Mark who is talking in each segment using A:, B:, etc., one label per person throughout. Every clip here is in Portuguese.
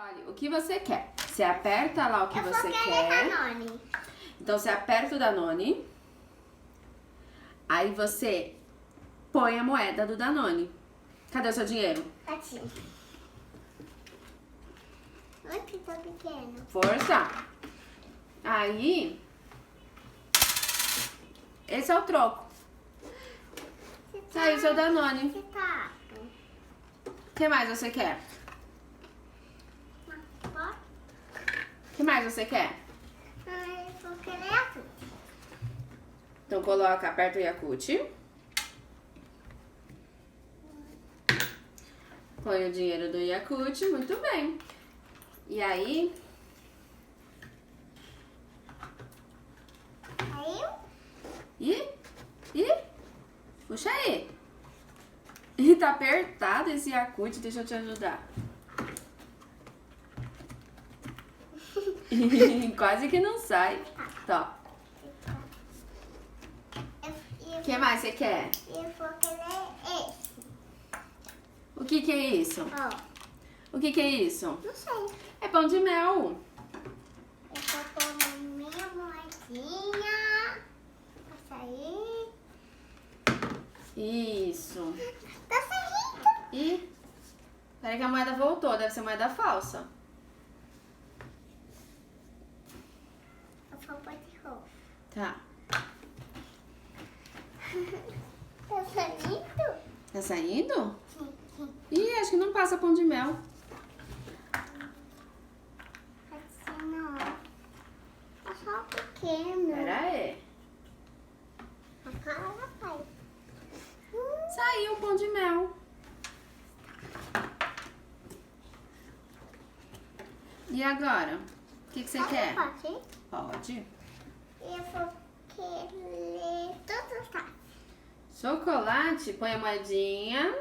A: Olha, o que você quer? Você aperta lá o que você quer.
B: Danone.
A: Então você aperta o Danone. Aí você põe a moeda do Danone. Cadê o seu dinheiro?
B: Aqui. Olha que tá pequeno.
A: Força! Aí, esse é o troco. Saiu o seu Danone.
B: Que tá?
A: O que mais você quer? O que mais você quer?
B: Eu vou querer aqui.
A: Então coloca, aperta o Yakult. Põe o dinheiro do Yakult, muito bem. E aí, puxa aí. E tá apertado esse Yakult, deixa eu te ajudar. Quase que não sai. Tá. O que mais você quer?
B: Eu vou querer esse.
A: O que é isso?
B: Ó,
A: O que é isso?
B: não sei.
A: É pão de mel.
B: Eu vou pôr minha moedinha. Passa aí.
A: Isso.
B: Tá saindo.
A: E peraí que a moeda voltou, deve ser moeda falsa.
B: Eu vou pôr de roupa.
A: Tá.
B: Tá saindo?
A: Tá saindo?
B: Sim, sim.
A: Ih, acho que não passa pão de mel.
B: Assim não. É só pequeno.
A: Pera aí.
B: Agora vai.
A: Saiu o pão de mel. E agora? O que você quer?
B: Pode?
A: Pode.
B: Eu vou querer tudo, tá?
A: Chocolate, põe a moedinha.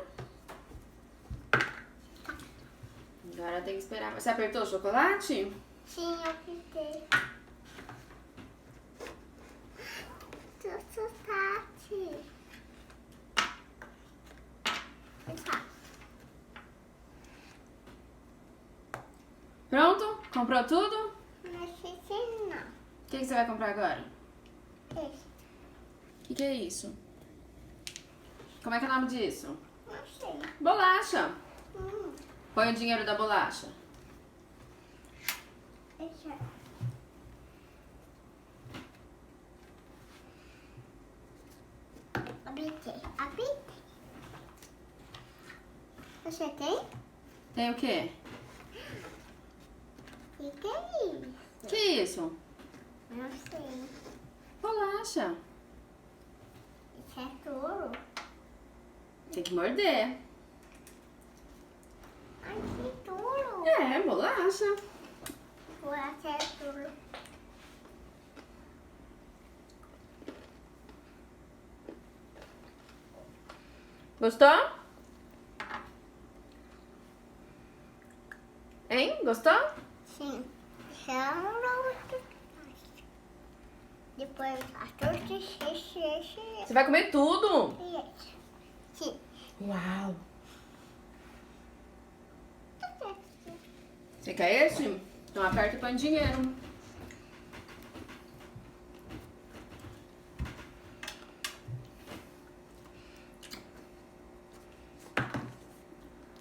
A: Agora tem que esperar. Você apertou o chocolate?
B: Sim, eu pintei. Tudo, Tati. Tá.
A: Pronto? Comprou tudo?
B: Não sei se não.
A: O que você vai comprar agora?
B: Esse.
A: O que é isso? Como é que é o nome disso?
B: Não sei.
A: Bolacha.
B: Hum.
A: Põe o dinheiro da bolacha.
B: Esse é. Habitei. Você tem?
A: Tem o quê?
B: E que é isso?
A: Que é isso?
B: Não sei.
A: Bolacha.
B: Isso é touro?
A: Tem que morder.
B: Ai, que touro.
A: É, bolacha.
B: Vou até touro.
A: Gostou? Hein? Gostou?
B: Sim. Depois faz tudo esse.
A: Você vai comer tudo?
B: E esse. Sim.
A: Uau. Você quer esse? Então aperta e põe dinheiro.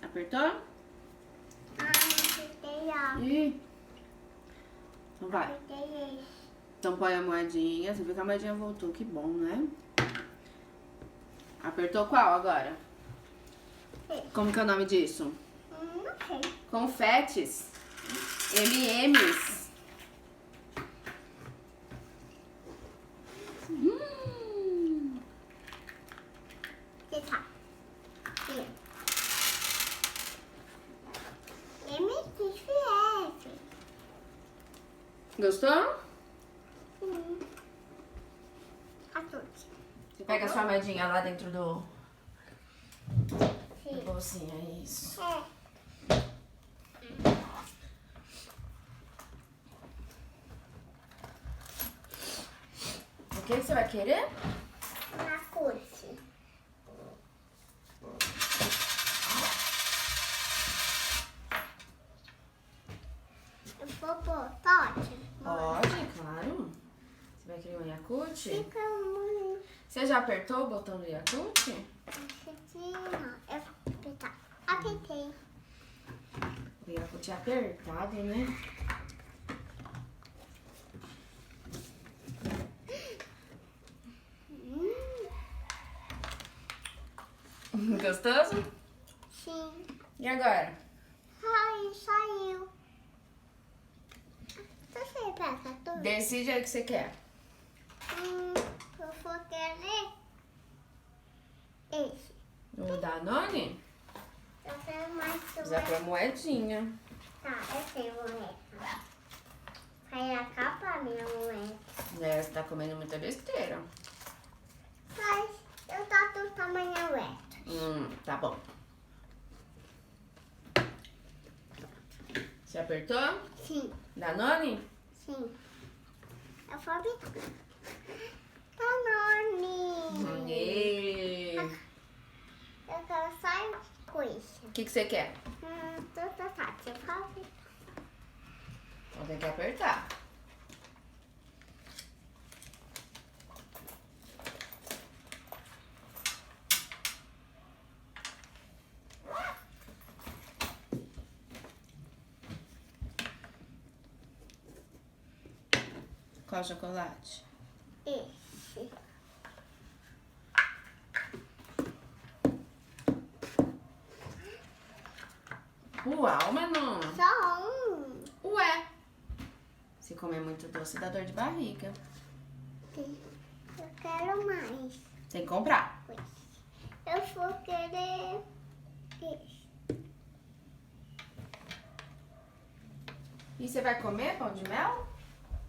A: Apertou?
B: Ai, apertei ó.
A: Ih. Então vai.
B: Apertei esse.
A: Então põe a moedinha. Você viu que a moedinha voltou. Que bom, né? Apertou qual agora?
B: Esse.
A: Como que é o nome disso?
B: Não sei.
A: Confetes. M&M's.
B: Que tá. Sim. MXF.
A: Gostou?
B: A tudo.
A: Você pega a sua moedinha lá dentro do
B: Sim.
A: bolsinho, é isso.
B: É.
A: O que você vai querer?
B: Na curte. Fica muito...
A: Você já apertou o botão do Yakult?
B: Não, eu vou apertar. Apertei.
A: O Yakult é apertado, né? Gostoso?
B: Sim.
A: E agora?
B: Ai, saiu. Você pega tudo?
A: Decide aí o que você quer.
B: Eu vou querer esse.
A: O Danone?
B: Eu quero mais
A: Precisa pra moedinha.
B: Tá, eu sei moeda. Vai a capa minha moeda.
A: É, você tá comendo muita besteira.
B: Mas eu tô do tamanho reto.
A: Tá bom. Você apertou?
B: Sim,
A: Danone?
B: sim. Eu vou apertar. Danone.
A: E...
B: Eu quero só coisa.
A: O que você quer?
B: Tá. Eu vou apertar.
A: Então tem que apertar. Qual chocolate?
B: Esse.
A: Uau, Manon!
B: Só um.
A: Ué! Se comer muito doce dá dor de barriga.
B: Eu quero mais.
A: Tem que comprar.
B: Eu vou querer esse.
A: E você vai comer pão de mel?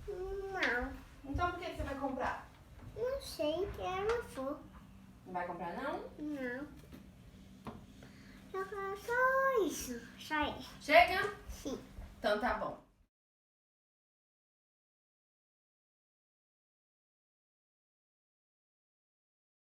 B: Não.
A: Então por que você vai comprar?
B: Não sei, eu não vou.
A: Não vai comprar não?
B: Não. Eu quero só isso. Só isso.
A: Chega?
B: Sim.
A: Então tá bom.